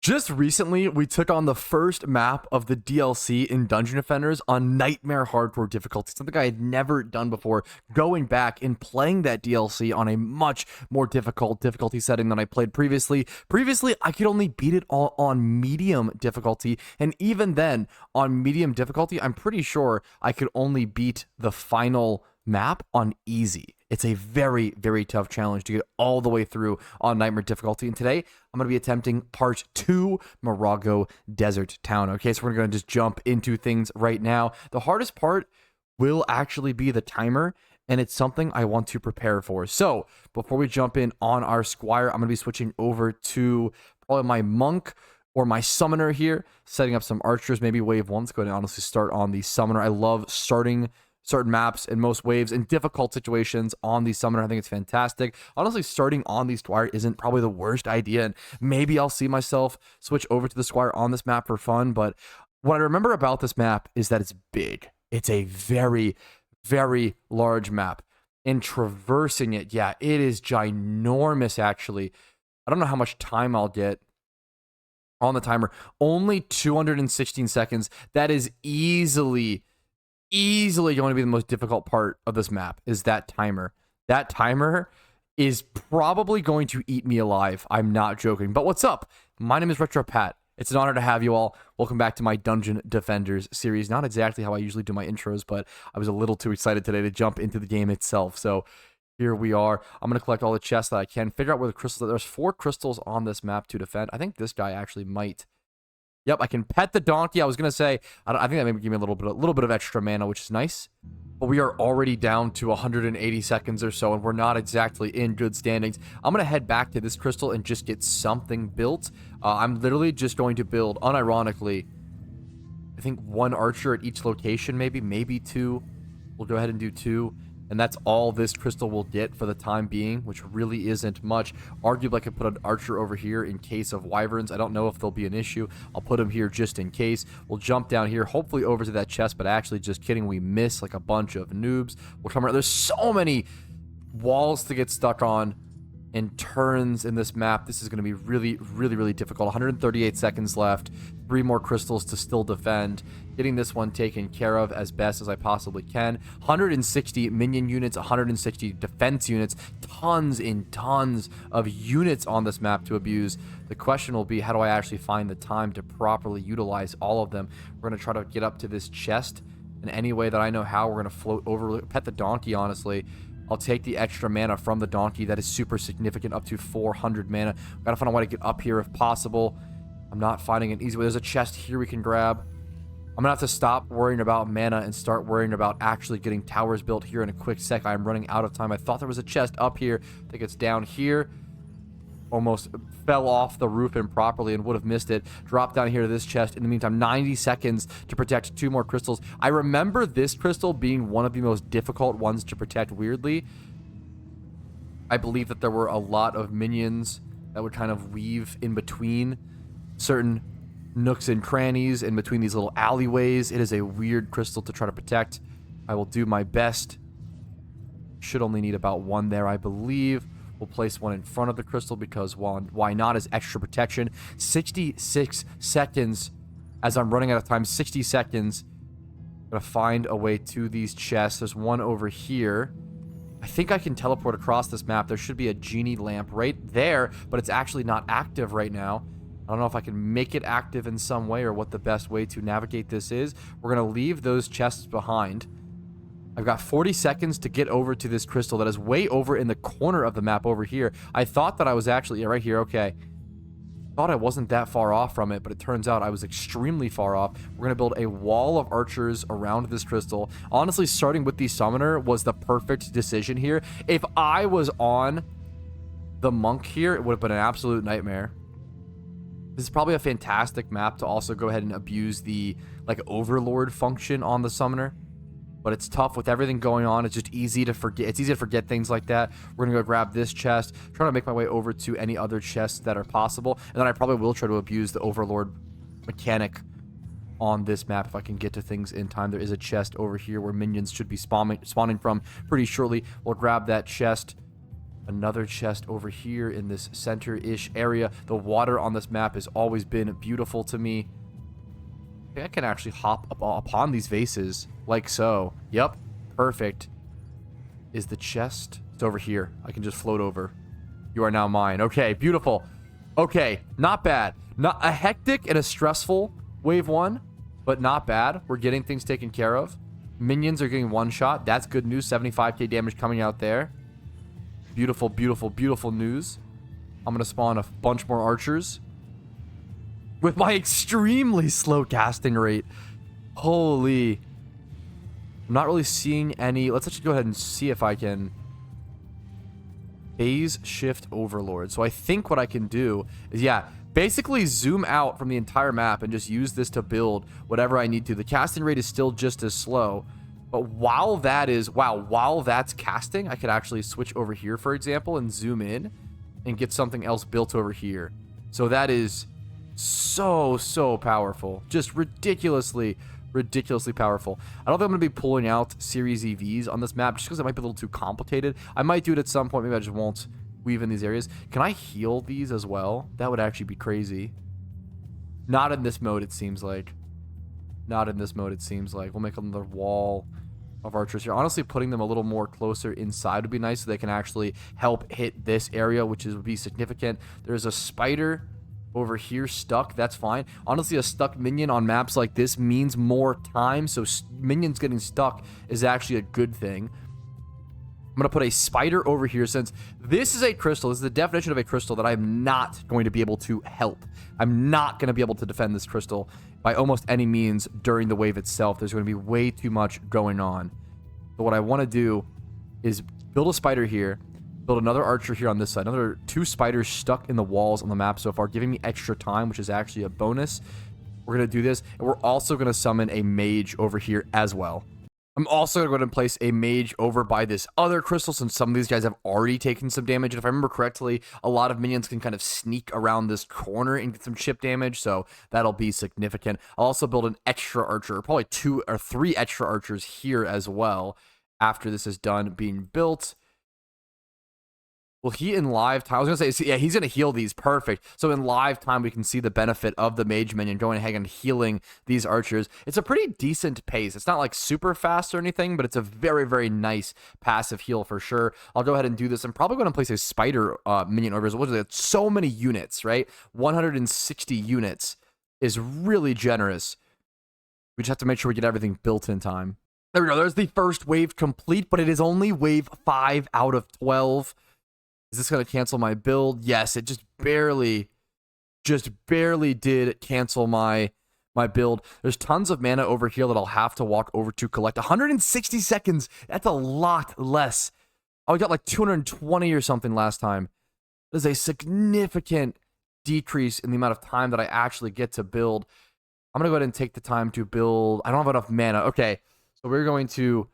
Just recently, we took on the first map of the DLC in Dungeon Defenders on Nightmare Hardcore difficulty, something I had never done before, going back and playing that DLC on a much more difficult difficulty setting than I played previously. Previously, I could only beat it all on medium difficulty, and even then, on medium difficulty, I'm pretty sure I could only beat the final map on easy. It's a very, very tough challenge to get all the way through on Nightmare difficulty. And today, I'm going to be attempting part 2, Moraggo Desert Town. Okay, so we're going to just jump into things right now. The hardest part will actually be the timer, and it's something I want to prepare for. So, before we jump in on our Squire, I'm going to be switching over to probably my Monk or my Summoner here, setting up some Archers, maybe Wave 1. Let's go ahead and honestly start on the Summoner. I love starting certain maps and most waves in difficult situations on the Summoner. I think it's fantastic. Honestly, starting on the Squire isn't probably the worst idea, and maybe I'll see myself switch over to the Squire on this map for fun, but what I remember about this map is that it's big. It's a very, very large map, and traversing it, yeah, it is ginormous, actually. I don't know how much time I'll get on the timer. Only 216 seconds. That is easily going to be the most difficult part of this map, is that timer. That timer is probably going to eat me alive. I'm not joking. But what's up? My name is Retro Pat. It's an honor to have you all. Welcome back to my Dungeon Defenders series. Not exactly how I usually do my intros, but I was a little too excited today to jump into the game itself. So here we are. I'm going to collect all the chests that I can, figure out where the crystals are. There's 4 crystals on this map to defend. I think this guy actually might. Yep, I can pet the donkey. I was going to say, I think that maybe give me a little bit of extra mana, which is nice. But we are already down to 180 seconds or so, and we're not exactly in good standings. I'm going to head back to this crystal and just get something built. I'm literally just going to build, unironically, I think 1 archer at each location, maybe 2. We'll go ahead and do 2. And that's all this crystal will get for the time being, which really isn't much. Arguably, I could put an archer over here in case of wyverns. I don't know if there'll be an issue. I'll put him here just in case. We'll jump down here, hopefully over to that chest, but actually, just kidding, we miss like a bunch of noobs. We'll come around. There's so many walls to get stuck on and turns in this map. This is going to be really, really, really difficult. 138 seconds left. 3 more crystals to still defend. Getting this one taken care of as best as I possibly can. 160 minion units, 160 defense units, tons and tons of units on this map to abuse. The question will be, how do I actually find the time to properly utilize all of them? We're going to try to get up to this chest in any way that I know how. We're going to float over, pet the donkey, honestly. I'll take the extra mana from the donkey. That is super significant, up to 400 mana. Gotta find a way to get up here if possible. I'm not finding an easy way. There's a chest here we can grab. I'm gonna have to stop worrying about mana and start worrying about actually getting towers built here in a quick sec. I'm running out of time. I thought there was a chest up here. I think it's down here. Almost fell off the roof improperly and would have missed it. Drop down here to this chest. In the meantime, 90 seconds to protect 2 more crystals. I remember this crystal being one of the most difficult ones to protect, weirdly. I believe that there were a lot of minions that would kind of weave in between certain nooks and crannies, in between these little alleyways. It is a weird crystal to try to protect. I will do my best. Should only need about 1 there, I believe. We'll place 1 in front of the crystal because why not, as extra protection. 66 seconds as I'm running out of time. 60 seconds. Gotta find a way to these chests. There's 1 over here. I think I can teleport across this map. There should be a genie lamp right there, but it's actually not active right now. I don't know if I can make it active in some way or what the best way to navigate this is. We're going to leave those chests behind. I've got 40 seconds to get over to this crystal that is way over in the corner of the map over here. I thought that I was actually, yeah, right here, okay. Thought I wasn't that far off from it, but it turns out I was extremely far off. We're going to build a wall of archers around this crystal. Honestly, starting with the Summoner was the perfect decision here. If I was on the Monk here, it would have been an absolute nightmare. This is probably a fantastic map to also go ahead and abuse the, like, Overlord function on the Summoner. But it's tough with everything going on. It's just easy to forget. It's easy to forget things like that. We're going to go grab this chest, trying to make my way over to any other chests that are possible. And then I probably will try to abuse the Overlord mechanic on this map if I can get to things in time. There is a chest over here where minions should be spawning from pretty shortly. We'll grab that chest. Another chest over here in this center-ish area. The water on this map has always been beautiful to me. I can actually hop up upon these vases like so. Yep, perfect. Is the chest? It's over here. I can just float over. You are now mine. Okay, beautiful. Okay, not bad. Not a hectic and a stressful wave 1, but not bad. We're getting things taken care of. Minions are getting one shot. That's good news. 75k damage coming out there. Beautiful, beautiful, beautiful news. I'm going to spawn a bunch more archers. With my extremely slow casting rate. Holy. I'm not really seeing any. Let's actually go ahead and see if I can. Phase shift overlord. So I think what I can do is, yeah, basically zoom out from the entire map and just use this to build whatever I need to. The casting rate is still just as slow. But while that is, wow, while that's casting, I could actually switch over here, for example, and zoom in and get something else built over here. So that is so powerful. Just ridiculously powerful. I don't think I'm going to be pulling out Series EVs on this map just because it might be a little too complicated. I might do it at some point. Maybe I just won't weave in these areas. Can I heal these as well? That would actually be crazy. Not in this mode, it seems like. Not in this mode, it seems like. We'll make another wall of archers here. Honestly, putting them a little more closer inside would be nice so they can actually help hit this area, which would be significant. There's a spider over here stuck. That's fine. Honestly, a stuck minion on maps like this means more time, so minions getting stuck is actually a good thing. I'm going to put a spider over here since this is a crystal. This is the definition of a crystal that I'm not going to be able to help. I'm not going to be able to defend this crystal by almost any means during the wave itself. There's going to be way too much going on. But what I want to do is build a spider here, build another archer here on this side, another 2 spiders stuck in the walls on the map so far, giving me extra time, which is actually a bonus. We're going to do this, and we're also going to summon a mage over here as well. I'm also going to go ahead and place a mage over by this other crystal since some of these guys have already taken some damage. And if I remember correctly, a lot of minions can kind of sneak around this corner and get some chip damage, so that'll be significant. I'll also build an extra archer, probably 2 or 3 extra archers here as well after this is done being built. Will he in live time? I was going to say, yeah, he's going to heal these. Perfect. So in live time, we can see the benefit of the mage minion going ahead and healing these archers. It's a pretty decent pace. It's not like super fast or anything, but it's a very nice passive heal for sure. I'll go ahead and do this. I'm probably going to place a spider minion over as well. So many units, right? 160 units is really generous. We just have to make sure we get everything built in time. There we go. There's the first wave complete, but it is only wave 5 out of 12. Is this going to cancel my build? Yes, it just barely did cancel my build. There's tons of mana over here that I'll have to walk over to collect. 160 seconds. That's a lot less. Oh, we got like 220 or something last time. There's a significant decrease in the amount of time that I actually get to build. I'm going to go ahead and take the time to build. I don't have enough mana. Okay, so we're going to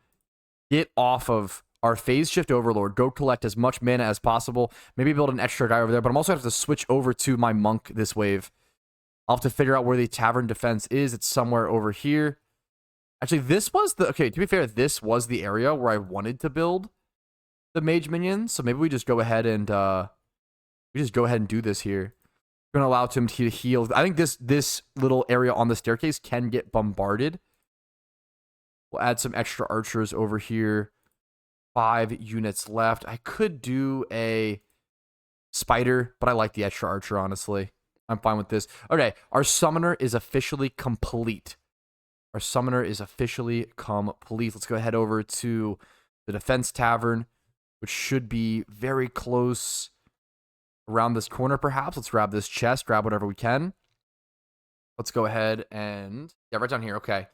get off of our phase shift overlord, go collect as much mana as possible, maybe build an extra guy over there, but I'm also going to have to switch over to my monk this wave. I'll have to figure out where the tavern defense is. It's somewhere over here. Actually, this was the, okay, to be fair, this was the area where I wanted to build the mage minions, so maybe we just go ahead and, do this here. We're going to allow him to heal. I think this little area on the staircase can get bombarded. We'll add some extra archers over here. 5 units left. I could do a spider, but I like the extra archer, honestly. I'm fine with this. Okay, our summoner is officially complete. Let's go head over to the defense tavern, which should be very close around this corner, perhaps. Let's grab this chest, grab whatever we can. Let's go ahead and, yeah, right down here. Okay.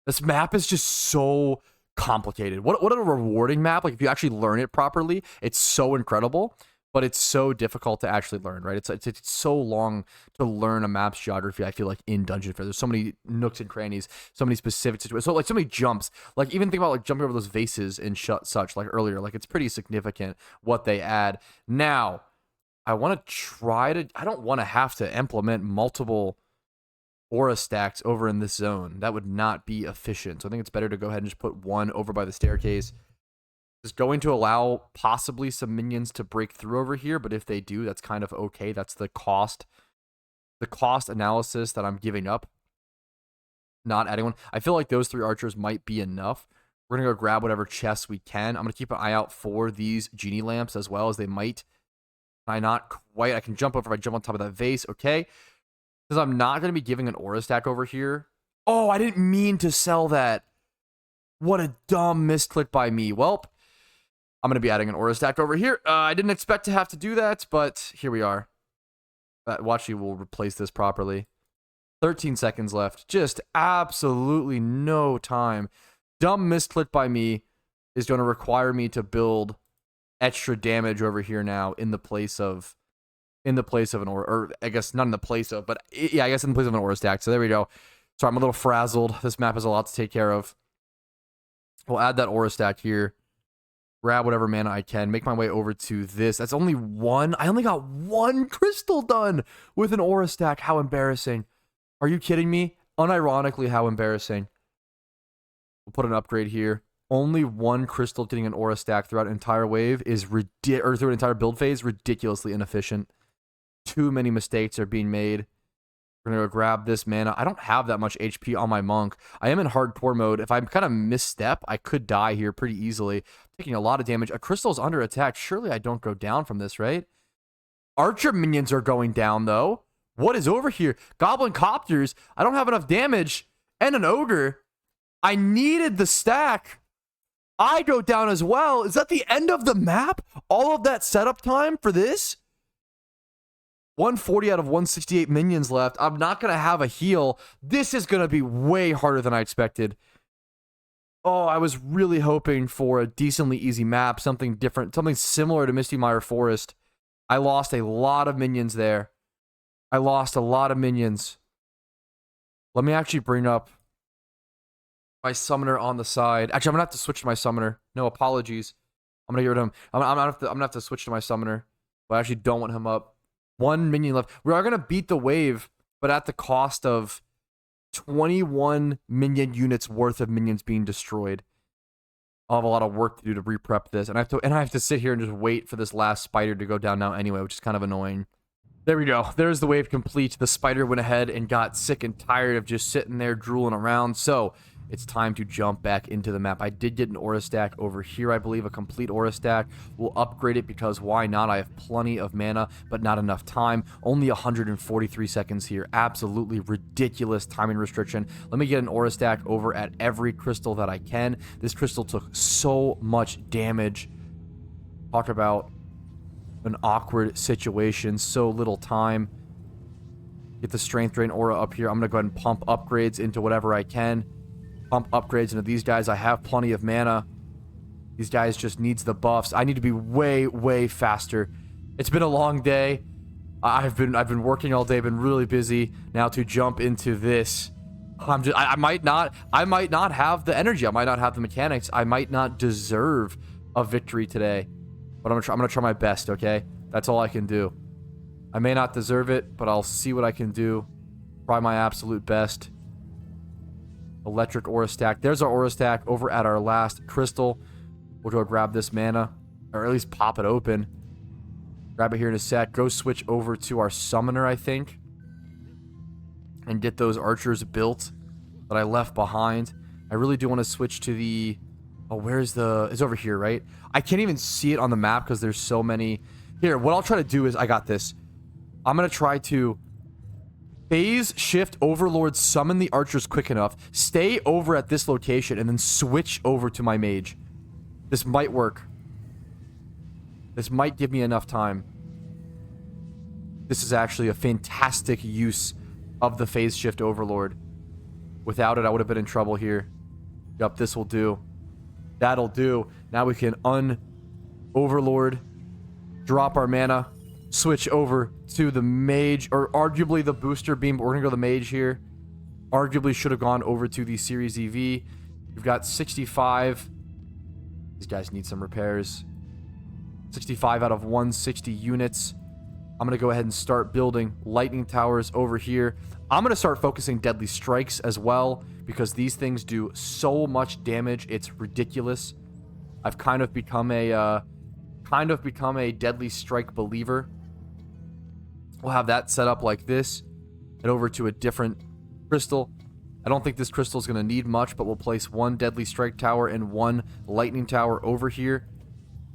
This map is just so complicated. What a rewarding map. Like, if you actually learn it properly, it's so incredible, but it's so difficult to actually learn, right? It's so long to learn a map's geography, I feel like, in Dungeon Fair. There's so many nooks and crannies, so many specific situations, so like so many jumps. Like, even think about like jumping over those vases and such, like earlier. Like, it's pretty significant what they add. Now, I want to try to, I don't want to have to implement multiple aura stacks over in this zone. That would not be efficient. So I think it's better to go ahead and just put one over by the staircase. is going to allow possibly some minions to break through over here, but if they do, that's kind of okay. That's the cost analysis that I'm giving up, not adding one. I feel like those 3 archers might be enough. We're going to go grab whatever chests we can. I'm going to keep an eye out for these genie lamps as well, as they might. I not quite. I can jump over if I jump on top of that vase. Okay. Because I'm not going to be giving an aura stack over here. Oh, I didn't mean to sell that. What a dumb misclick by me. Welp. I'm going to be adding an aura stack over here. I didn't expect to have to do that, but here we are. Watch, you will replace this properly. 13 seconds left. Just absolutely no time. Dumb misclick by me is going to require me to build extra damage over here now in the place of an aura, or I guess not in the place of, but yeah, I guess in the place of an aura stack. So there we go. Sorry, I'm a little frazzled. This map has a lot to take care of. We'll add that aura stack here. Grab whatever mana I can. Make my way over to this. That's only one. I only got 1 crystal done with an aura stack. How embarrassing. Are you kidding me? Unironically, how embarrassing. We'll put an upgrade here. Only 1 crystal getting an aura stack throughout an entire wave is or through an entire build phase, ridiculously inefficient. Too many mistakes are being made. We're going to go grab this mana. I don't have that much HP on my monk. I am in hardcore mode. If I kind of misstep, I could die here pretty easily. Taking a lot of damage. A crystal's under attack. Surely I don't go down from this, right? Archer minions are going down, though. What is over here? Goblin copters. I don't have enough damage. And an ogre. I needed the stack. I go down as well. Is that the end of the map? All of that setup time for this? 140 out of 168 minions left. I'm not going to have a heal. This is going to be way harder than I expected. Oh, I was really hoping for a decently easy map, something different, something similar to Misty Mire Forest. I lost a lot of minions there. I lost a lot of minions. Let me actually bring up my summoner on the side. Actually, I'm going to have to switch to my summoner. No, apologies. I'm going to get rid of him. I'm going to have to switch to my summoner. But I actually don't want him up. 1 minion left. We are going to beat the wave, but at the cost of 21 minion units worth of minions being destroyed. I'll have a lot of work to do to re-prep this, and I have to sit here and just wait for this last spider to go down now anyway, which is kind of annoying. There we go. There's the wave complete. The spider went ahead and got sick and tired of just sitting there drooling around, so it's time to jump back into the map. I did get an aura stack over here, I believe, a complete aura stack. We'll upgrade it because why not? I have plenty of mana, but not enough time. Only 143 seconds here. Absolutely ridiculous timing restriction. Let me get an aura stack over at every crystal that I can. This crystal took so much damage. Talk about an awkward situation. So little time. Get the strength drain aura up here. I'm going to go ahead and pump upgrades into whatever I can. Pump upgrades into these guys. I have plenty of mana. These guys just needs the buffs. I need to be way, way faster. It's been a long day. I've been working all day, been really busy. Now to jump into this. I might not have the energy. I might not have the mechanics. I might not deserve a victory today. But I'm gonna try my best, okay? That's all I can do. I may not deserve it, but I'll see what I can do. Try my absolute best. Electric aura stack. There's our aura stack over at our last crystal. We'll go grab this mana, or at least pop it open. Grab it here in a sec. Go switch over to our summoner, I think, and get those archers built that I left behind. I really do want to switch to the... Oh, where's the... It's over here, right? I can't even see it on the map because there's so many... Here, what I'll try to do is... I got this. I'm going to try to... Phase shift Overlord, summon the archers quick enough, stay over at this location, and then switch over to my mage. This might work. This might give me enough time. This is actually a fantastic use of the phase shift Overlord. Without it, I would have been in trouble here. Yup, this will do. That'll do. Now we can un-Overlord, drop our mana, switch over to the mage, or arguably the booster beam, but we're gonna go the mage here. Arguably should have gone over to the Series EV. We've got 65. These guys need some repairs. 65 out of 160 units. I'm gonna go ahead and start building lightning towers over here. I'm gonna start focusing deadly strikes as well, because these things do so much damage. It's ridiculous. I've kind of become a deadly strike believer. We'll have that set up like this. Head over to a different crystal. I don't think this crystal is going to need much, but we'll place one deadly strike tower and one lightning tower over here.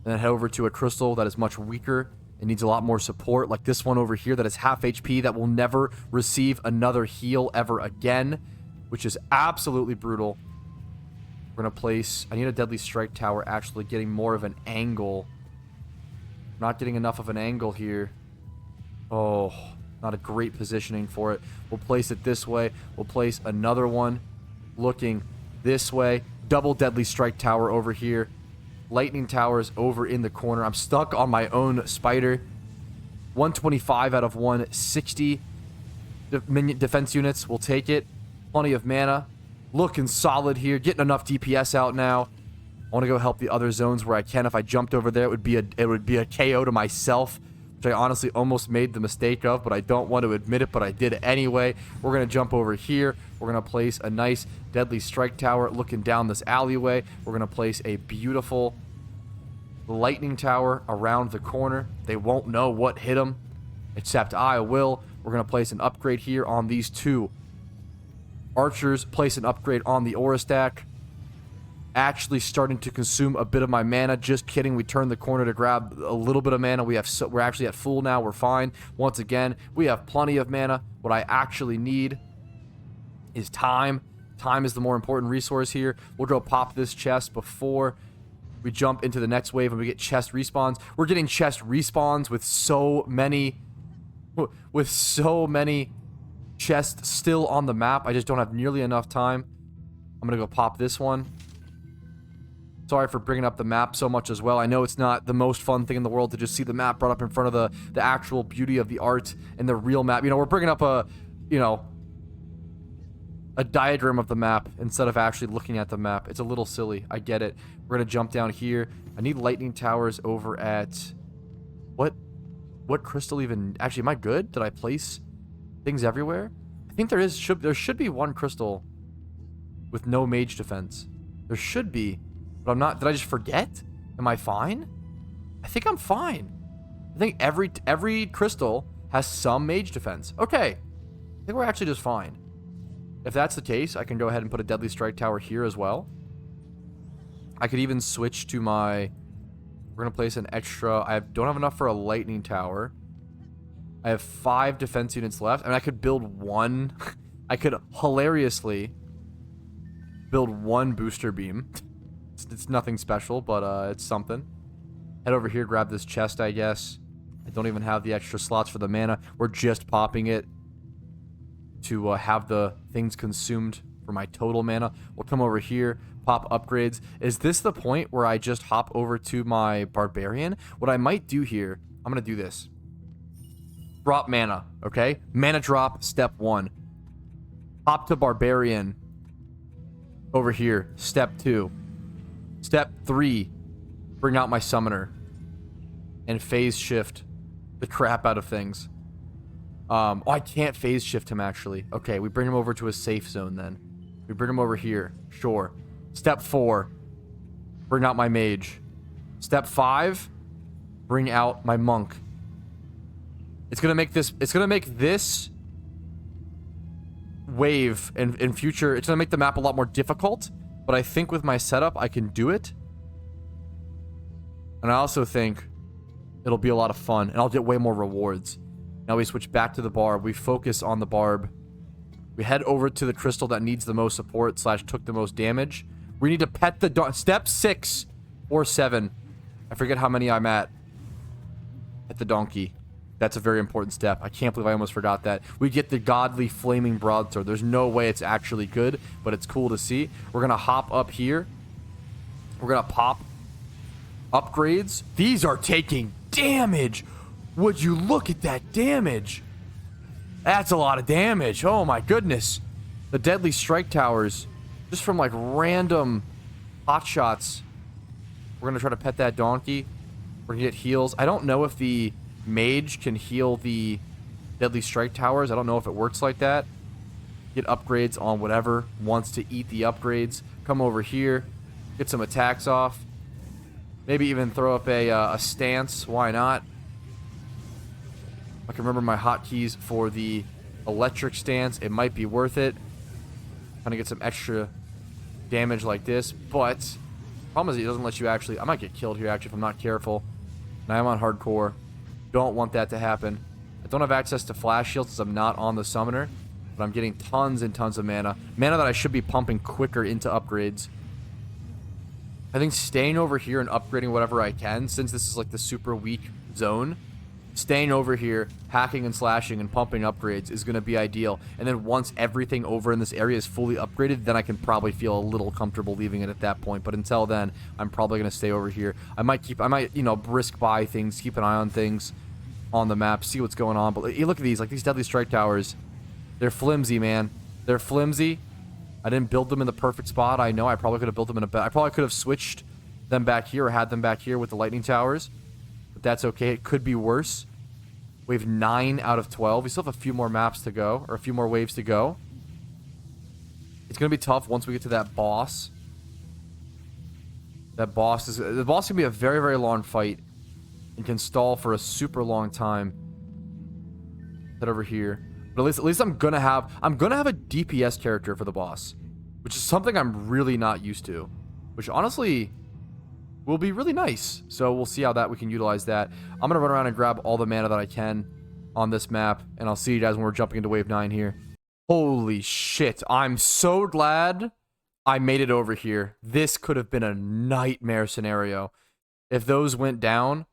And then head over to a crystal that is much weaker. It needs a lot more support, like this one over here that is half HP, that will never receive another heal ever again, which is absolutely brutal. We're going to place... I need a deadly strike tower actually getting more of an angle. Not getting enough of an angle here. Oh, not a great positioning for it. We'll place it this way. We'll place another one looking this way. Double deadly strike tower over here. Lightning towers over in the corner. I'm stuck on my own spider. 125 out of 160 minion defense units. We'll take it. Plenty of mana. Looking solid here. Getting enough DPS out now. I want to go help the other zones where I can. If I jumped over there, it would be a KO to myself, which I honestly almost made the mistake of, but I don't want to admit it, but I did it anyway. We're going to jump over here. We're going to place a nice deadly strike tower looking down this alleyway. We're going to place a beautiful lightning tower around the corner. They won't know what hit them, except I will. We're going to place an upgrade here on these two archers. Place an upgrade on the aura stack. Actually starting to consume a bit of my mana. Just kidding. We turned the corner to grab a little bit of mana. We're actually at full now. We're fine. Once again, we have plenty of mana. What I actually need is time. Time is the more important resource here. We'll go pop this chest before we jump into the next wave and we get chest respawns. We're getting chest respawns with so many chests still on the map. I just don't have nearly enough time. I'm gonna go pop this one. Sorry for bringing up the map so much as well. I know it's not the most fun thing in the world to just see the map brought up in front of the actual beauty of the art and the real map. You know, we're bringing up a diagram of the map instead of actually looking at the map. It's a little silly. I get it. We're going to jump down here. I need lightning towers over at... What crystal even... Actually, am I good? Did I place things everywhere? I think there should be one crystal with no mage defense. There should be. But I'm not... Did I just forget? Am I fine? I think I'm fine. I think every crystal has some mage defense. Okay. I think we're actually just fine. If that's the case, I can go ahead and put a deadly strike tower here as well. I could even switch to my... We're going to place an extra... don't have enough for a lightning tower. I have 5 defense units left. I mean, I could build one... I could hilariously build one booster beam. It's nothing special, but it's something. Head over here, grab this chest, I guess. I don't even have the extra slots for the mana. We're just popping it to have the things consumed for my total mana. We'll come over here, pop upgrades. Is this the point where I just hop over to my barbarian? What I might do here, I'm going to do this. Drop mana, okay? Mana drop, step 1. Hop to barbarian over here, step 2. Step 3, bring out my summoner and phase shift the crap out of things. Oh, I can't phase shift him, actually. Okay, we bring him over to a safe zone then. We bring him over here. Sure. Step 4, bring out my mage. Step 5, bring out my monk. It's gonna make this wave in future, it's gonna make the map a lot more difficult, but I think with my setup I can do it. And I also think it'll be a lot of fun and I'll get way more rewards. Now we switch back to the barb. We focus on the barb. We head over to the crystal that needs the most support / took the most damage. We need to pet the step 6 or 7. I forget how many I'm at. Pet the donkey. That's a very important step. I can't believe I almost forgot that. We get the godly flaming broadsword. There's no way it's actually good, but it's cool to see. We're going to hop up here. We're going to pop upgrades. These are taking damage. Would you look at that damage? That's a lot of damage. Oh my goodness. The deadly strike towers, just from like random hot shots. We're going to try to pet that donkey. We're going to get heals. I don't know if the mage can heal the deadly strike towers. I don't know if it works like that. Get upgrades on whatever wants to eat the upgrades. Come over here. Get some attacks off. Maybe even throw up a stance. Why not? I can remember my hotkeys for the electric stance. It might be worth it. Trying to get some extra damage like this. But problem is it doesn't let you actually... I might get killed here, actually, if I'm not careful. And I am on hardcore. Don't want that to happen. I don't have access to flash shields since I'm not on the summoner. But I'm getting tons and tons of mana. Mana that I should be pumping quicker into upgrades. I think staying over here and upgrading whatever I can, since this is like the super weak zone, staying over here, hacking and slashing and pumping upgrades is going to be ideal. And then once everything over in this area is fully upgraded, then I can probably feel a little comfortable leaving it at that point. But until then, I'm probably going to stay over here. I might, you know, brisk buy things, keep an eye on things on the map, see what's going on. But you look at these, like these deadly strike towers. They're flimsy, man. They're flimsy. I didn't build them in the perfect spot. I know I probably could have built them in a I probably could have switched them back here or had them back here with the lightning towers. But that's okay. It could be worse. We have 9 out of 12. We still have a few more maps to go, or a few more waves to go. It's going to be tough once we get to that boss. The boss can be a very, very long fight and can stall for a super long time. Head over here. But at least I'm gonna have a DPS character for the boss, which is something I'm really not used to, which honestly will be really nice. So we'll see how that we can utilize that. I'm gonna run around and grab all the mana that I can on this map, and I'll see you guys when we're jumping into wave 9 here. Holy shit, I'm so glad I made it over here. This could have been a nightmare scenario if those went down.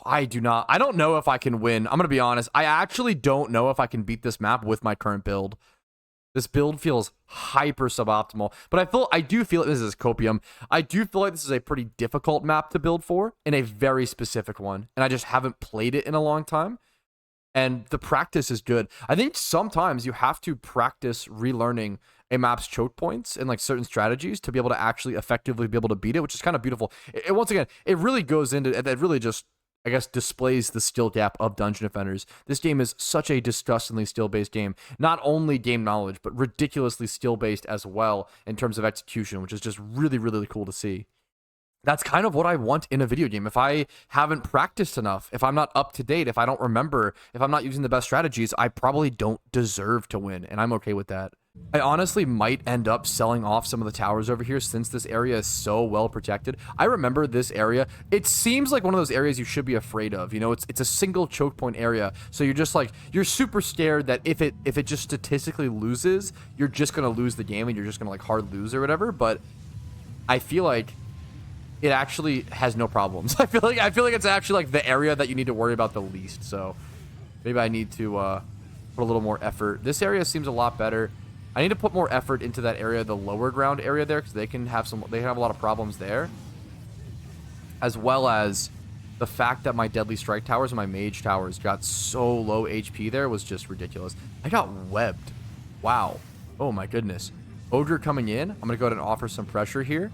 I don't know if I can win. I'm gonna be honest, I actually don't know if I can beat this map with my current build. This build feels hyper suboptimal, but I do feel this is copium. I do feel like this is a pretty difficult map to build for, and a very specific one, and I just haven't played it in a long time, and the practice is good. I think sometimes you have to practice relearning a map's choke points and like certain strategies to be able to actually effectively be able to beat it, which is kind of beautiful. Once again, it really goes into it, really just, I guess, displays the skill gap of Dungeon Defenders. This game is such a disgustingly skill-based game. Not only game knowledge, but ridiculously skill-based as well in terms of execution, which is just really, really cool to see. That's kind of what I want in a video game. If I haven't practiced enough, if I'm not up to date, if I don't remember, if I'm not using the best strategies, I probably don't deserve to win, and I'm okay with that. I honestly might end up selling off some of the towers over here since this area is so well protected. I remember this area. It seems like one of those areas you should be afraid of. You know, it's a single choke point area. So you're just like, you're super scared that if it just statistically loses, you're just going to lose the game and you're just going to like hard lose or whatever. But I feel like it actually has no problems. I feel like it's actually like the area that you need to worry about the least. So maybe I need to put a little more effort. This area seems a lot better. I need to put more effort into that area, the lower ground area there, because they can have a lot of problems there. As well as the fact that my deadly strike towers and my mage towers got so low HP there was just ridiculous. I got webbed. Wow. Oh my goodness. Ogre coming in. I'm going to go ahead and offer some pressure here.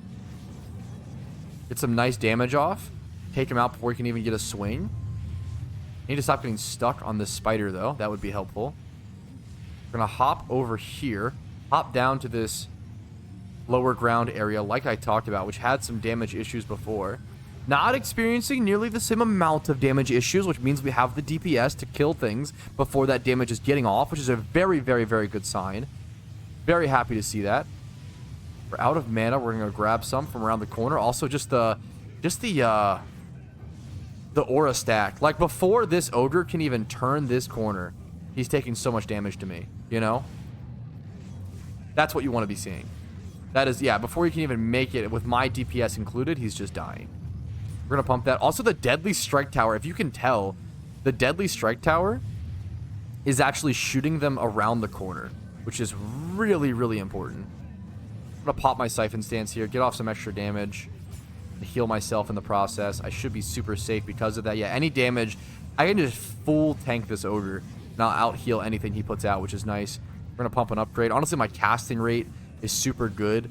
Get some nice damage off. Take him out before he can even get a swing. I need to stop getting stuck on this spider, though. That would be helpful. We're going to hop over here. Hop down to this lower ground area like I talked about, which had some damage issues before. Not experiencing nearly the same amount of damage issues, which means we have the DPS to kill things before that damage is getting off, which is a very, very, very good sign. Very happy to see that. We're out of mana. We're going to grab some from around the corner. Also, just the aura stack. Like, before this ogre can even turn this corner, he's taking so much damage to me, you know? That's what you want to be seeing. That is, yeah, before you can even make it, with my DPS included, he's just dying. We're going to pump that. Also, the Deadly Strike Tower, if you can tell, the Deadly Strike Tower is actually shooting them around the corner, which is really, really important. I'm going to pop my Siphon Stance here, get off some extra damage, and heal myself in the process. I should be super safe because of that. Yeah, any damage, I can just full tank this ogre, and I'll out-heal anything he puts out, which is nice. We're going to pump an upgrade. Honestly, my casting rate is super good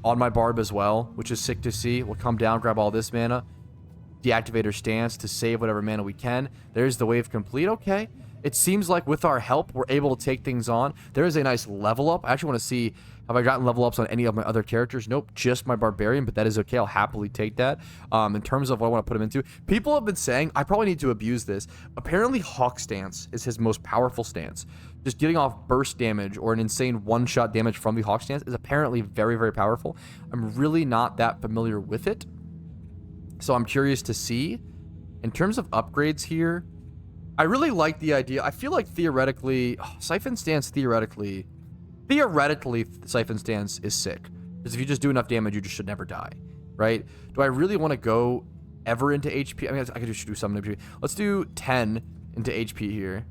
on my barb as well, which is sick to see. We'll come down, grab all this mana. Deactivate our stance to save whatever mana we can. There's the wave complete. Okay. It seems like with our help, we're able to take things on. There is a nice level up. I actually want to see, have I gotten level ups on any of my other characters? Nope, just my Barbarian, but that is okay. I'll happily take that. In terms of what I want to put him into, people have been saying, I probably need to abuse this. Apparently, Hawk Stance is his most powerful stance. Just getting off burst damage or an insane one-shot damage from the Hawk Stance is apparently very, very powerful. I'm really not that familiar with it, so I'm curious to see. In terms of upgrades here, I really like the idea. I feel like theoretically, Siphon Stance theoretically, Siphon Stance is sick. Because if you just do enough damage, you just should never die, right? Do I really want to go ever into HP? I mean, I could just do something into HP. Let's do 10 into HP here.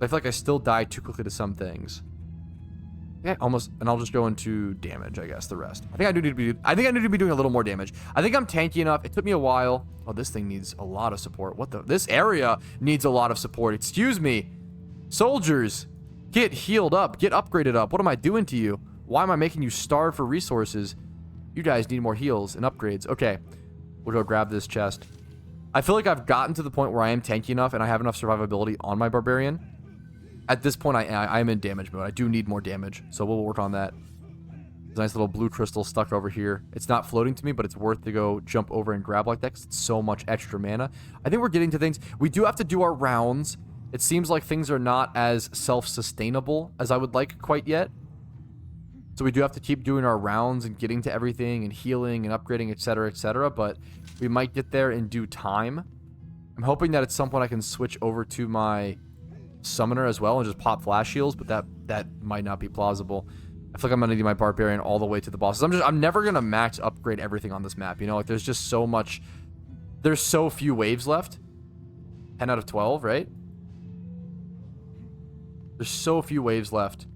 I feel like I still die too quickly to some things. Yeah, almost, and I'll just go into damage, I guess, the rest. I think I need to be doing a little more damage. I think I'm tanky enough. It took me a while. Oh, this thing needs a lot of support. What the? This area needs a lot of support. Excuse me. Soldiers, get healed up. Get upgraded up. What am I doing to you? Why am I making you starve for resources? You guys need more heals and upgrades. Okay, we'll go grab this chest. I feel like I've gotten to the point where I am tanky enough and I have enough survivability on my Barbarian. At this point, I am in damage mode. I do need more damage, so we'll work on that. There's a nice little blue crystal stuck over here. It's not floating to me, but it's worth to go jump over and grab like that because it's so much extra mana. I think we're getting to things. We do have to do our rounds. It seems like things are not as self-sustainable as I would like quite yet. So we do have to keep doing our rounds and getting to everything and healing and upgrading, etc., but we might get there in due time. I'm hoping that at some point I can switch over to my Summoner as well and just pop flash shields, but that might not be plausible. I feel like I'm gonna need my Barbarian all the way to the bosses. I'm never gonna max upgrade everything on this map, you know, like there's just so much, there's so few waves left. 10 out of 12, right? There's so few waves left,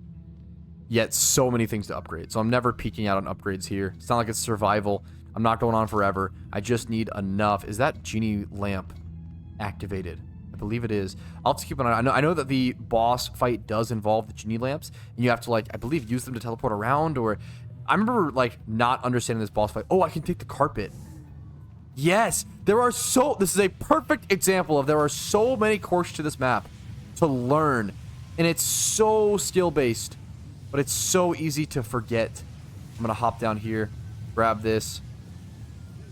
yet so many things to upgrade, so I'm never peaking out on upgrades here. It's not like it's survival. I'm not going on forever. I just need enough. Is that genie lamp activated? I believe it is. I'll have to keep an eye. I know that the boss fight does involve the genie lamps, and you have to, like, I believe, use them to teleport around, or I remember, like, not understanding this boss fight. Oh, I can take the carpet. Yes, this is a perfect example of there are so many quirks to this map to learn, and it's so skill-based, but it's so easy to forget. I'm gonna hop down here, grab this,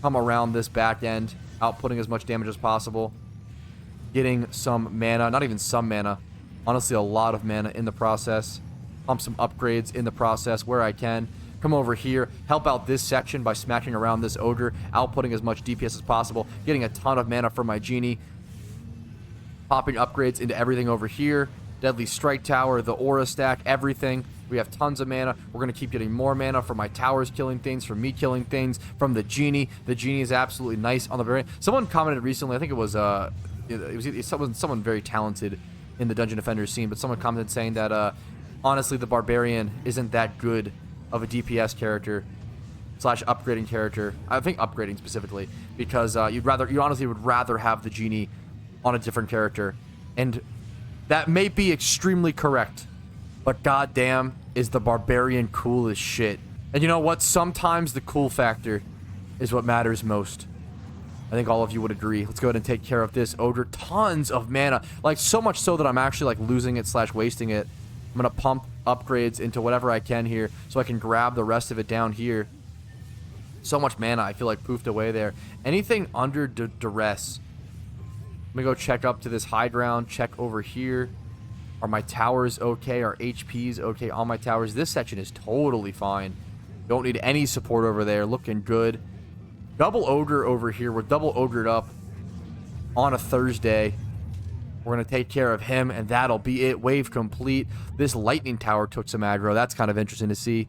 come around this back end, outputting as much damage as possible. Getting some mana, not even some mana, honestly a lot of mana in the process. Pump some upgrades in the process where I can. Come over here, help out this section by smacking around this ogre, outputting as much DPS as possible, getting a ton of mana for my genie. Popping upgrades into everything over here. Deadly Strike Tower, the Aura Stack, everything. We have tons of mana. We're going to keep getting more mana from my towers killing things, from me killing things, from the genie. The genie is absolutely nice on the Barbarian. Someone commented recently, I think it was someone very talented in the Dungeon Defenders scene, but someone commented saying that honestly the Barbarian isn't that good of a DPS character / upgrading character. I think upgrading specifically, because you honestly would rather have the genie on a different character, and that may be extremely correct, but goddamn is the Barbarian cool as shit. And you know what? Sometimes the cool factor is what matters most. I think all of you would agree. Let's go ahead and take care of this ogre. Tons of mana. Like, so much so that I'm actually, like, losing it / wasting it. I'm going to pump upgrades into whatever I can here so I can grab the rest of it down here. So much mana, I feel like, poofed away there. Anything under duress. I'm going to go check up to this high ground. Check over here. Are my towers okay? Are HPs okay on my towers? This section is totally fine. Don't need any support over there. Looking good. Double ogre over here. We're double ogred up on a Thursday. We're going to take care of him, and that'll be it. Wave complete. This lightning tower took some aggro. That's kind of interesting to see.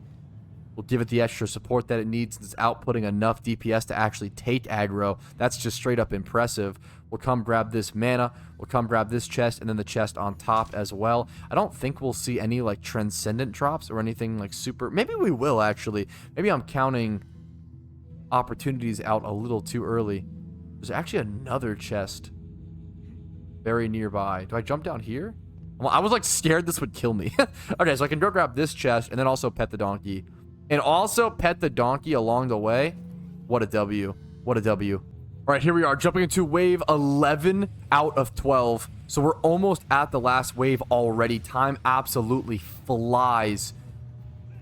We'll give it the extra support that it needs. It's outputting enough DPS to actually take aggro. That's just straight up impressive. We'll come grab this mana. We'll come grab this chest, and then the chest on top as well. I don't think we'll see any, like, transcendent drops or anything, like, super. Maybe we will, actually. Maybe I'm counting opportunities out a little too early. There's actually another chest very nearby. Do I jump down here? Well, I was like scared this would kill me. Okay, so I can go grab this chest and then also pet the donkey. And also pet the donkey along the way. What a W. What a W. All right, here we are, jumping into wave 11 out of 12. So we're almost at the last wave already. Time absolutely flies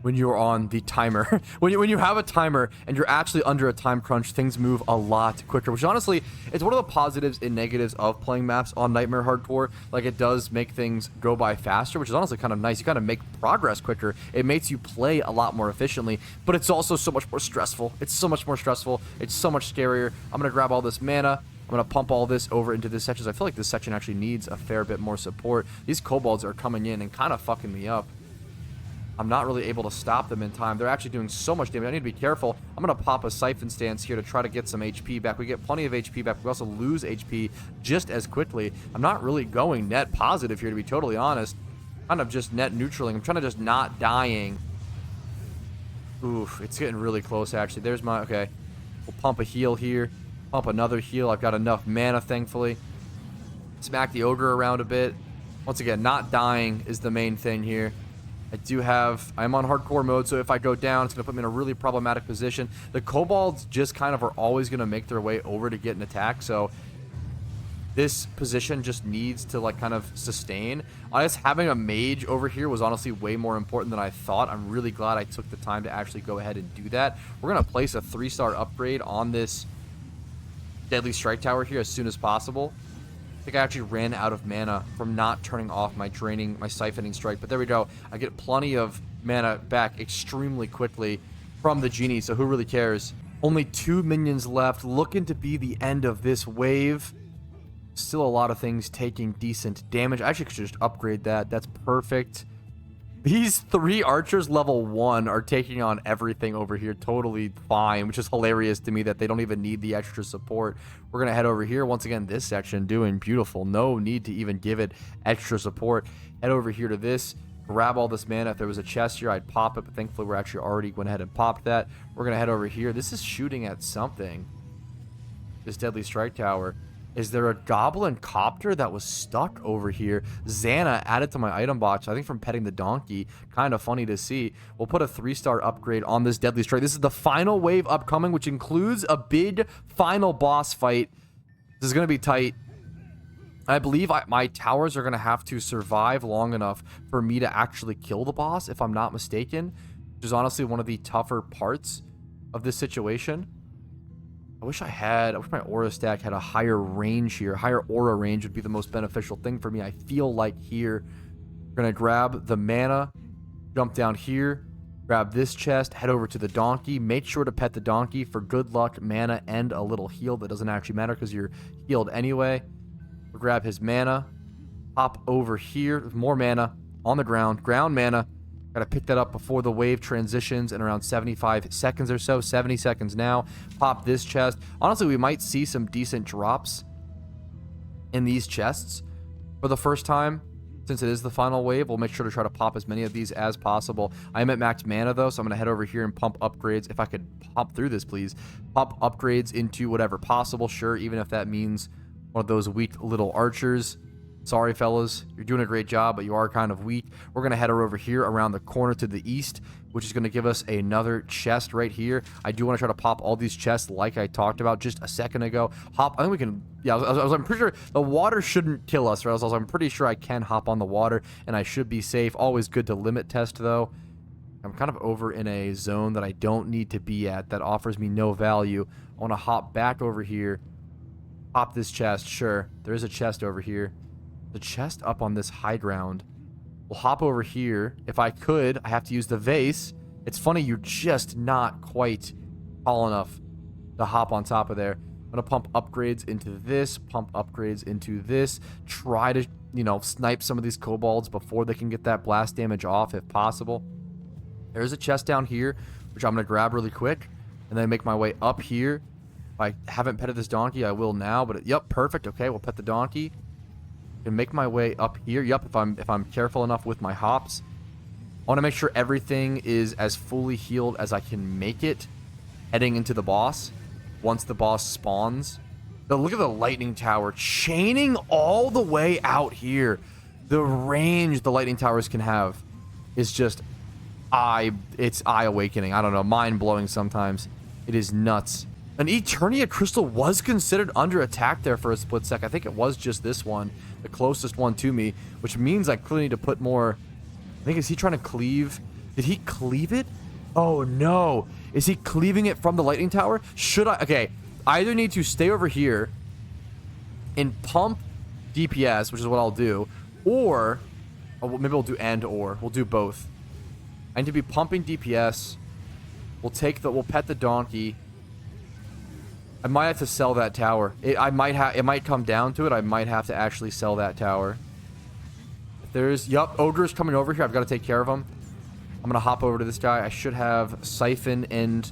when you're on the timer. when you have a timer and you're actually under a time crunch, things move a lot quicker, which honestly, it's one of the positives and negatives of playing maps on Nightmare Hardcore. Like, it does make things go by faster, which is honestly kind of nice. You kind of make progress quicker. It makes you play a lot more efficiently, but it's also so much more stressful. It's so much more stressful. It's so much scarier. I'm going to grab all this mana. I'm going to pump all this over into this section. I feel like this section actually needs a fair bit more support. These kobolds are coming in and kind of fucking me up. I'm not really able to stop them in time. They're actually doing so much damage. I need to be careful. I'm going to pop a Siphon Stance here to try to get some HP back. We get plenty of HP back. We also lose HP just as quickly. I'm not really going net positive here, to be totally honest. Kind of just net neutraling. I'm trying to just not dying. Oof, it's getting really close, actually. There's my... Okay. We'll pump a heal here. Pump another heal. I've got enough mana, thankfully. Smack the Ogre around a bit. Once again, not dying is the main thing here. I'm on hardcore mode, so if I go down, it's going to put me in a really problematic position. The kobolds just kind of are always going to make their way over to get an attack, so this position just needs to, like, kind of sustain. I guess having a mage over here was honestly way more important than I thought. I'm really glad I took the time to actually go ahead and do that. We're going to place a 3-star upgrade on this Deadly Strike Tower here as soon as possible. I think I actually ran out of mana from not turning off my siphoning strike, but there we go. I get plenty of mana back extremely quickly from the genie, so who really cares? Only 2 minions left, looking to be the end of this wave. Still a lot of things taking decent damage. I actually could just upgrade that. That's perfect. These 3 archers level 1 are taking on everything over here totally fine, which is hilarious to me that they don't even need the extra support. We're going to head over here. Once again, this section doing beautiful. No need to even give it extra support. Head over here to this. Grab all this mana. If there was a chest here, I'd pop it, but thankfully we're actually already went ahead and popped that. We're going to head over here. This is shooting at something. This Deadly Strike Tower. Is there a goblin copter that was stuck over here? Xana added to my item box, I think from petting the donkey. Kind of funny to see. We'll put a 3-star upgrade on this Deadly Strike. This is the final wave upcoming, which includes a big final boss fight. This is going to be tight. I believe my towers are going to have to survive long enough for me to actually kill the boss, if I'm not mistaken. Which is honestly one of the tougher parts of this situation. I wish my aura stack had a higher range here. Higher aura range would be the most beneficial thing for me. I feel like here, we're going to grab the mana, jump down here, grab this chest, head over to the donkey. Make sure to pet the donkey for good luck, mana, and a little heal. That doesn't actually matter because you're healed anyway. We'll grab his mana, hop over here, more mana on the ground mana. Got to pick that up before the wave transitions in around 75 seconds or so. 70 seconds now. Pop this chest. Honestly, we might see some decent drops in these chests for the first time. Since it is the final wave, we'll make sure to try to pop as many of these as possible. I am at max mana, though, so I'm going to head over here and pump upgrades. If I could pop through this, please. Pop upgrades into whatever possible. Sure, even if that means one of those weak little archers. Sorry, fellas. You're doing a great job, but you are kind of weak. We're going to head over here around the corner to the east, which is going to give us another chest right here. I do want to try to pop all these chests like I talked about just a second ago. I think we can... Yeah, I'm pretty sure the water shouldn't kill us, right? I'm pretty sure I can hop on the water, and I should be safe. Always good to limit test, though. I'm kind of over in a zone that I don't need to be at that offers me no value. I want to hop back over here. Pop this chest. Sure, there is a chest over here. The chest up on this high ground. We'll hop over here. If I could, I have to use the vase. It's funny, you're just not quite tall enough to hop on top of there. I'm going to pump upgrades into this, pump upgrades into this. Try to, snipe some of these kobolds before they can get that blast damage off if possible. There's a chest down here, which I'm going to grab really quick. And then make my way up here. If I haven't petted this donkey, I will now. But, yep, perfect. Okay, we'll pet the donkey. And make my way up here. Yep, if I'm careful enough with my hops. I want to make sure everything is as fully healed as I can make it heading into the boss once the boss spawns. But look at the lightning tower chaining all the way out here. The range the lightning towers can have is just it's eye-awakening. I don't know, mind-blowing sometimes. It is nuts. An Eternia crystal was considered under attack there for a split sec. I think it was just this one, the closest one to me, which means I clearly need to put more. I think, is he trying to cleave? Did he cleave it? Oh no. Is he cleaving it from the lightning tower? Should I? Okay, I either need to stay over here and pump DPS, which is what I'll do, or maybe we'll do and/or. We'll do both. I need to be pumping DPS. We'll pet the donkey. I might have to sell that tower. It might come down to it. I might have to actually sell that tower. Yup, Ogre's coming over here. I've got to take care of him. I'm gonna hop over to this guy. I should have Siphon and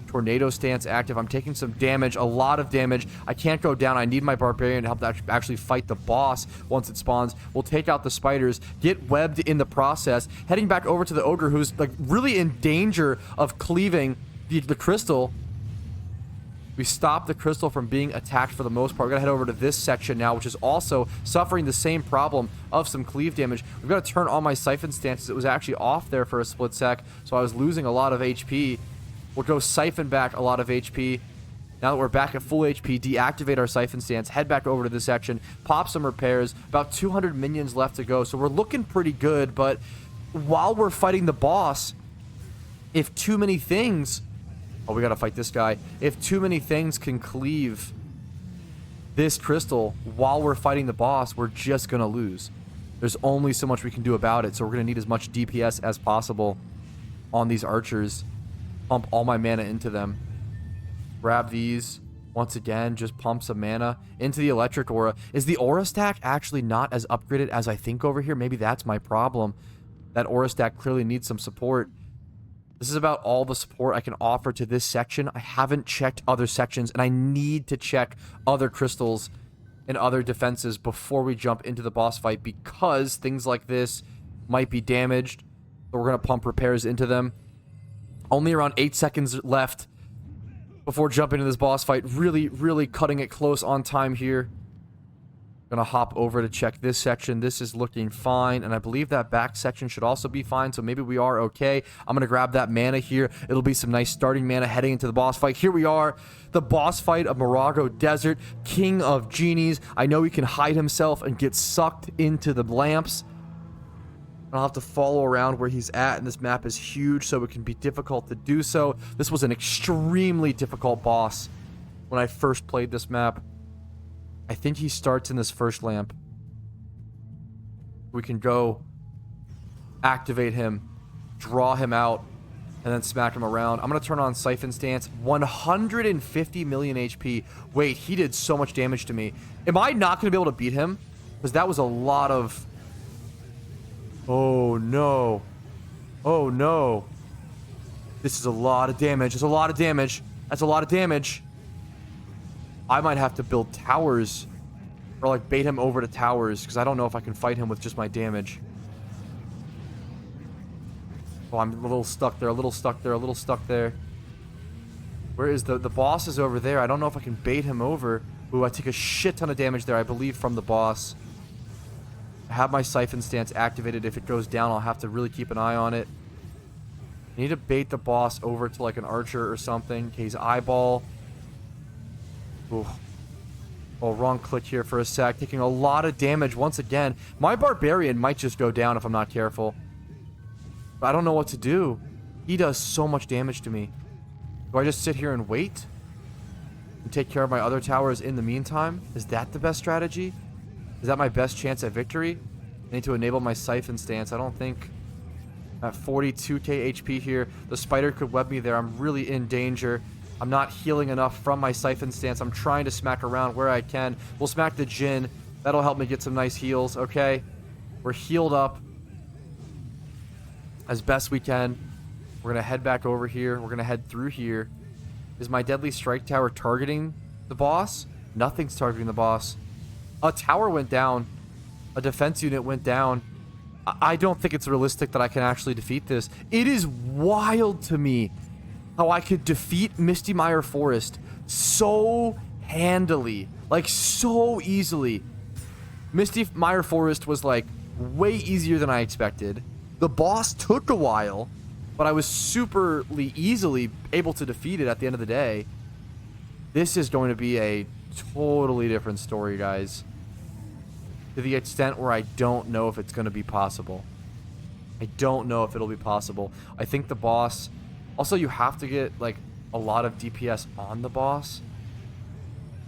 Tornado Stance active. I'm taking some damage, a lot of damage. I can't go down. I need my Barbarian to help actually fight the boss once it spawns. We'll take out the spiders, get webbed in the process. Heading back over to the Ogre, who's like really in danger of cleaving the crystal. We stopped the crystal from being attacked for the most part. We're going to head over to this section now, which is also suffering the same problem of some cleave damage. We've got to turn on my Siphon stances. It was actually off there for a split sec, so I was losing a lot of HP. We'll go Siphon back a lot of HP. Now that we're back at full HP, deactivate our Siphon stance, head back over to this section, pop some repairs. About 200 minions left to go, so we're looking pretty good, but while we're fighting the boss, if too many things... Oh, we gotta fight this guy. If too many things can cleave this crystal while we're fighting the boss, we're just gonna lose. There's only so much we can do about it, so we're gonna need as much DPS as possible on these archers. Pump all my mana into them. Grab these. Once again, just pump some mana into the electric aura. Is the aura stack actually not as upgraded as I think over here? Maybe that's my problem. That aura stack clearly needs some support. This is about all the support I can offer to this section. I haven't checked other sections, and I need to check other crystals and other defenses before we jump into the boss fight, because things like this might be damaged. So we're going to pump repairs into them. Only around 8 seconds left before jumping into this boss fight. Really, really cutting it close on time here. Gonna hop over to check this section. This is looking fine, and I believe that back section should also be fine, so maybe we are okay. I'm gonna grab that mana here. It'll be some nice starting mana heading into the boss fight. Here we are, the boss fight of Moraggo Desert, King of Genies. I know he can hide himself and get sucked into the lamps. I'll have to follow around where he's at, and this map is huge, so it can be difficult to do so. This was an extremely difficult boss when I first played this map. I think he starts in this first lamp. We can go activate him, draw him out, and then smack him around. I'm going to turn on Siphon Stance. 150 million HP. Wait, he did so much damage to me. Am I not going to be able to beat him? Because that was a lot of... Oh, no. Oh, no. This is a lot of damage. It's a lot of damage. That's a lot of damage. I might have to build towers, or like bait him over to towers, because I don't know if I can fight him with just my damage. Oh, I'm a little stuck there, a little stuck there, a little stuck there. Where is the boss is over there. I don't know if I can bait him over. Ooh, I take a shit ton of damage there, I believe, from the boss. I have my Siphon Stance activated. If it goes down, I'll have to really keep an eye on it. I need to bait the boss over to like an archer or something. Okay, he's eyeball. Ooh. Oh, wrong click here for a sec. Taking a lot of damage once again. My Barbarian might just go down if I'm not careful. But I don't know what to do. He does so much damage to me. Do I just sit here and wait? And take care of my other towers in the meantime? Is that the best strategy? Is that my best chance at victory? I need to enable my Siphon Stance. I don't think... At 42k HP here, the spider could web me there. I'm really in danger. I'm not healing enough from my Siphon Stance. I'm trying to smack around where I can. We'll smack the Djinn. That'll help me get some nice heals, okay? We're healed up as best we can. We're going to head back over here. We're going to head through here. Is my Deadly Strike Tower targeting the boss? Nothing's targeting the boss. A tower went down. A defense unit went down. I don't think it's realistic that I can actually defeat this. It is wild to me how I could defeat Misty Mire Forest so handily, like so easily. Misty Mire Forest was like way easier than I expected. The boss took a while, but I was superly easily able to defeat it at the end of the day. This is going to be a totally different story, guys. To the extent where I don't know if it's going to be possible. I don't know if it'll be possible. I think the boss... Also, you have to get, like, a lot of DPS on the boss.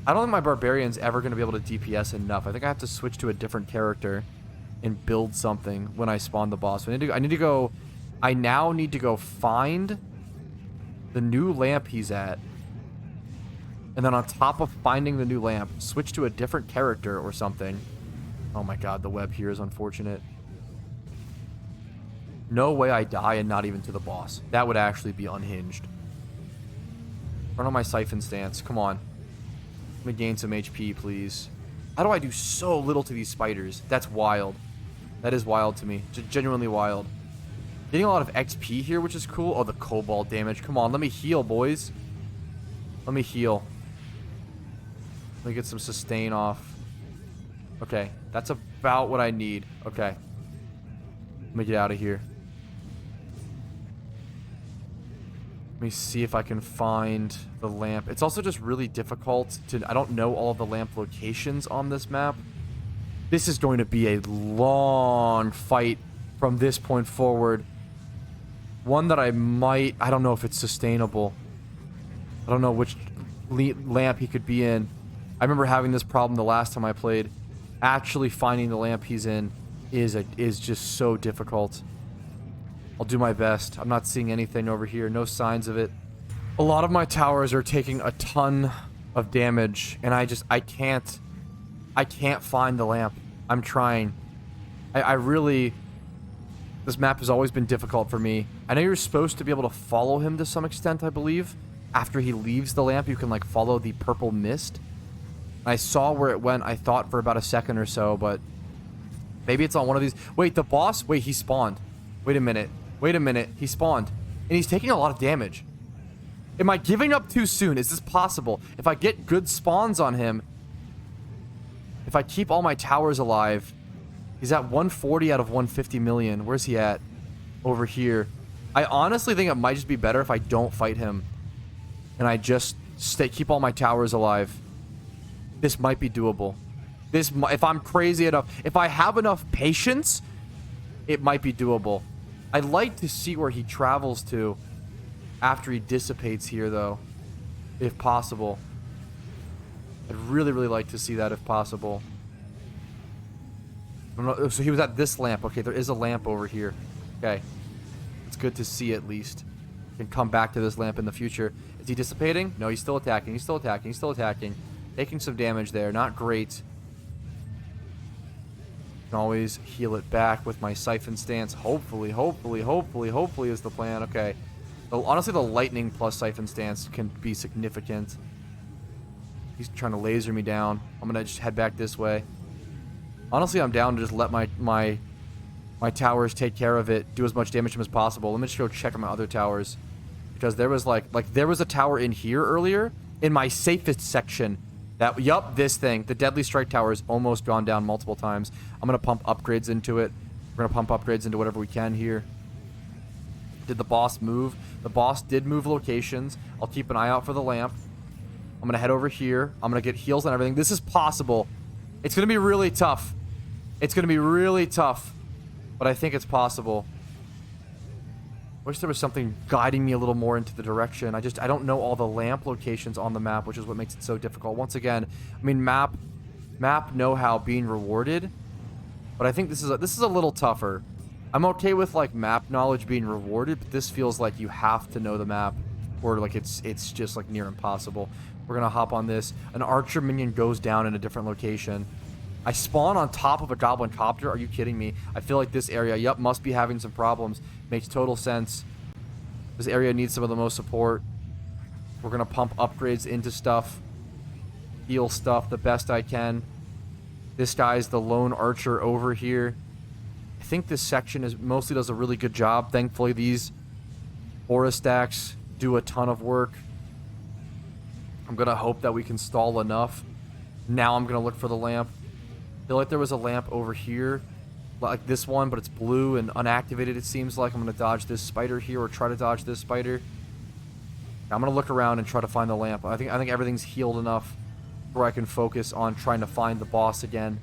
I don't think my Barbarian's ever going to be able to DPS enough. I think I have to switch to a different character and build something when I spawn the boss. I need to go... I now need to go find the new lamp he's at. And then on top of finding the new lamp, switch to a different character or something. Oh my god, the web here is unfortunate. No way I die and not even to the boss. That would actually be unhinged. Turn on my Siphon Stance. Come on. Let me gain some HP, please. How do I do so little to these spiders? That's wild. That is wild to me. Genuinely wild. Getting a lot of XP here, which is cool. Oh, the cobalt damage. Come on, let me heal, boys. Let me heal. Let me get some sustain off. Okay, that's about what I need. Okay. Let me get out of here. Let me see if I can find the lamp. It's also just really difficult to... I don't know all of the lamp locations on this map. This is going to be a long fight from this point forward. One that I might... I don't know if it's sustainable. I don't know which lamp he could be in. I remember having this problem the last time I played. Actually finding the lamp he's in is just so difficult. I'll do my best. I'm not seeing anything over here. No signs of it. A lot of my towers are taking a ton of damage, and I can't find the lamp. I'm trying. I really... This map has always been difficult for me. I know you're supposed to be able to follow him to some extent, I believe. After he leaves the lamp, you can, like, follow the purple mist. I saw where it went, I thought, for about a second or so, but... Maybe it's on one of these... Wait, the boss? Wait, he spawned. Wait a minute. Wait a minute. He spawned. And he's taking a lot of damage. Am I giving up too soon? Is this possible? If I get good spawns on him... If I keep all my towers alive... He's at 140 out of 150 million. Where's he at? Over here. I honestly think it might just be better if I don't fight him. And I just keep all my towers alive. This might be doable. If I'm crazy enough... If I have enough patience... It might be doable. I'd like to see where he travels to after he dissipates here, though. If possible. I'd really, really like to see that if possible. So he was at this lamp. Okay, there is a lamp over here. Okay. It's good to see at least. Can come back to this lamp in the future. Is he dissipating? No, he's still attacking. He's still attacking. He's still attacking. Taking some damage there. Not great. Can always heal it back with my Siphon Stance. Hopefully is the plan. Okay. So honestly, the lightning plus Siphon Stance can be significant. He's trying to laser me down. I'm gonna just head back this way. Honestly, I'm down to just let my towers take care of it. Do as much damage to him as possible. Let me just go check on my other towers. Because there was there was a tower in here earlier. In my safest section. Yup, this thing. The Deadly Strike Tower has almost gone down multiple times. I'm going to pump upgrades into it. We're going to pump upgrades into whatever we can here. Did the boss move? The boss did move locations. I'll keep an eye out for the lamp. I'm going to head over here. I'm going to get heals and everything. This is possible. It's going to be really tough. It's going to be really tough. But I think it's possible. Wish there was something guiding me a little more into the direction. I don't know all the lamp locations on the map, which is what makes it so difficult. Once again, I mean, map know-how being rewarded, but I think this is a little tougher. I'm okay with like map knowledge being rewarded, but this feels like you have to know the map, or like it's just like near impossible. We're gonna hop on this. An archer minion goes down in a different location. I spawn on top of a goblin copter. Are you kidding me? I feel like this area, yup, must be having some problems. Makes total sense. This area needs some of the most support. We're going to pump upgrades into stuff. Heal stuff the best I can. This guy's the lone archer over here. I think this section mostly does a really good job. Thankfully, these aura stacks do a ton of work. I'm going to hope that we can stall enough. Now I'm going to look for the lamp. I feel like there was a lamp over here. Like this one, but it's blue and unactivated, it seems like. I'm going to dodge this spider here, or try to dodge this spider. I'm gonna look around and try to find the lamp. I think everything's healed enough where I can focus on trying to find the boss again.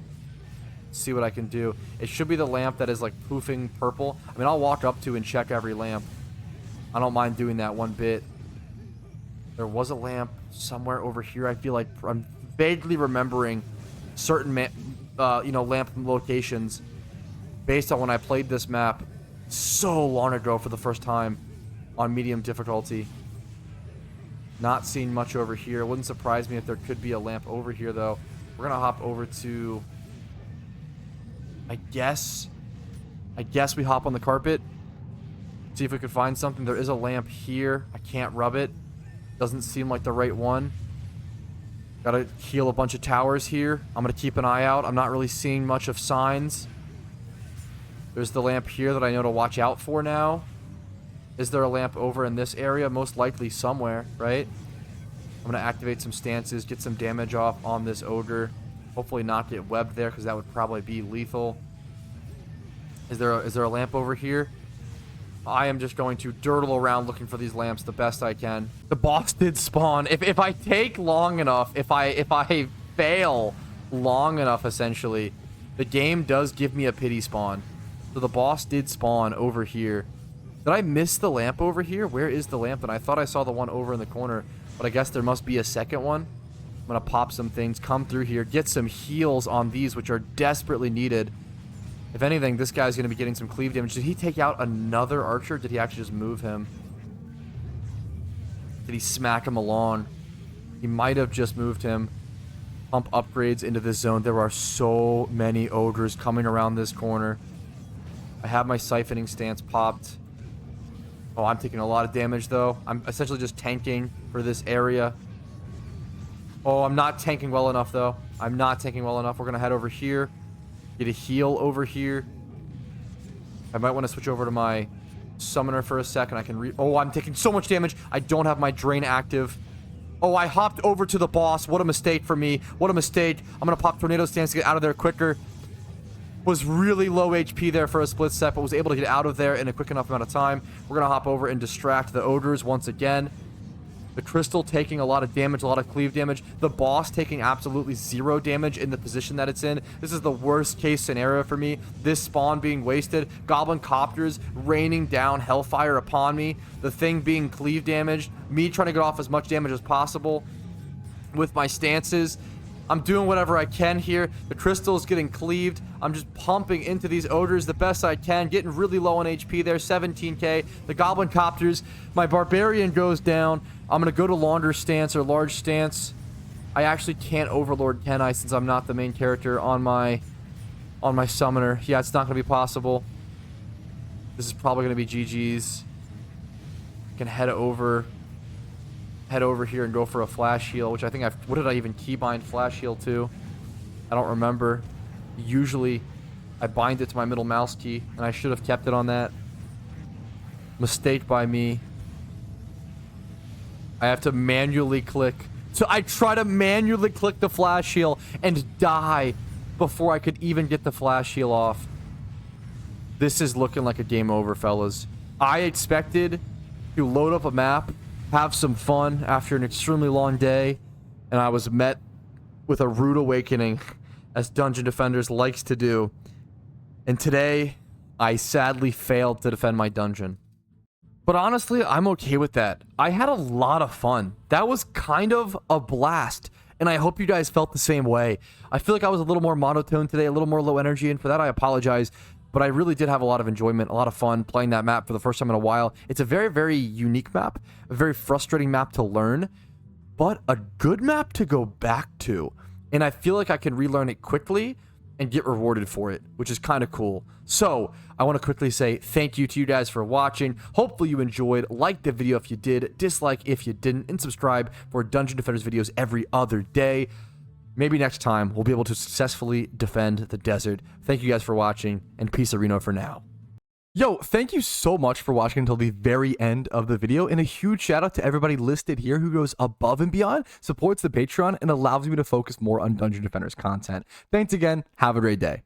See what I can do. It should be the lamp that is like poofing purple. I mean, I'll walk up to and check every lamp. I don't mind doing that one bit. There was a lamp somewhere over here. I feel like I'm vaguely remembering certain lamp locations based on when I played this map so long ago for the first time on medium difficulty. Not seeing much over here. It wouldn't surprise me if there could be a lamp over here, though. We're gonna hop over to... I guess we hop on the carpet. See if we could find something. There is a lamp here. I can't rub it. Doesn't seem like the right one. Gotta heal a bunch of towers here. I'm gonna keep an eye out. I'm not really seeing much of signs. There's the lamp here that I know to watch out for now. Is there a lamp over in this area? Most likely somewhere, right? I'm gonna activate some stances, get some damage off on this ogre. Hopefully not get webbed there, because that would probably be lethal. Is there a lamp over here? I am just going to dirtle around looking for these lamps the best I can. The boss did spawn. If I take long enough, if I fail long enough, essentially, the game does give me a pity spawn. So the boss did spawn over here. Did I miss the lamp over here? Where is the lamp? And I thought I saw the one over in the corner, but I guess there must be a second one. I'm gonna pop some things, come through here, get some heals on these, which are desperately needed. If anything, this guy's going to be getting some cleave damage. Did he take out another archer? Did he actually just move him? Did he smack him along? He might have just moved him. Pump upgrades into this zone. There are so many ogres coming around this corner. I have my siphoning stance popped. Oh, I'm taking a lot of damage, though. I'm essentially just tanking for this area. Oh, I'm not tanking well enough, though. I'm not tanking well enough. We're going to head over here. Get a heal over here. I might want to switch over to my summoner for a second. I can oh, I'm taking so much damage. I don't have my drain active. Oh, I hopped over to the boss. What a mistake for me. What a mistake. I'm going to pop tornado stance to get out of there quicker. Was really low HP there for a split sec, but was able to get out of there in a quick enough amount of time. We're going to hop over and distract the ogres once again. The crystal taking a lot of damage, a lot of cleave damage. The boss taking absolutely 0 damage in the position that it's in. This is the worst case scenario for me. This spawn being wasted. Goblin copters raining down hellfire upon me. The thing being cleave damaged. Me trying to get off as much damage as possible with my stances. I'm doing whatever I can here. The crystal is getting cleaved. I'm just pumping into these ogres the best I can. Getting really low on HP there. 17k. The goblin copters. My barbarian goes down. I'm going to go to longer stance or large stance. I actually can't overlord, can I, since I'm not the main character on my summoner. Yeah, it's not going to be possible. This is probably going to be GG's. I can head over here and go for a flash heal, which I think what did I even keybind flash heal to? I don't remember. Usually I bind it to my middle mouse key, and I should have kept it on that. Mistake by me. I have to manually click. So I try to manually click the flash heal and die before I could even get the flash heal off. This is looking like a game over, fellas. I expected to load up a map, have some fun after an extremely long day, and I was met with a rude awakening, as Dungeon Defenders likes to do. And today, I sadly failed to defend my dungeon. But honestly, I'm okay with that. I had a lot of fun. That was kind of a blast, and I hope you guys felt the same way. I feel like I was a little more monotone today, a little more low energy, and for that I apologize. But I really did have a lot of enjoyment, a lot of fun playing that map for the first time in a while. It's a very, very unique map, a very frustrating map to learn, but a good map to go back to. And I feel like I can relearn it quickly and get rewarded for it, which is kind of cool. So I want to quickly say thank you to you guys for watching. Hopefully you enjoyed. Like the video if you did, dislike if you didn't, and subscribe for Dungeon Defenders videos every other day. Maybe next time we'll be able to successfully defend the desert. Thank you guys for watching, and peace Reno for now. Yo, thank you so much for watching until the very end of the video, and a huge shout out to everybody listed here who goes above and beyond, supports the Patreon, and allows me to focus more on Dungeon Defenders content. Thanks again. Have a great day.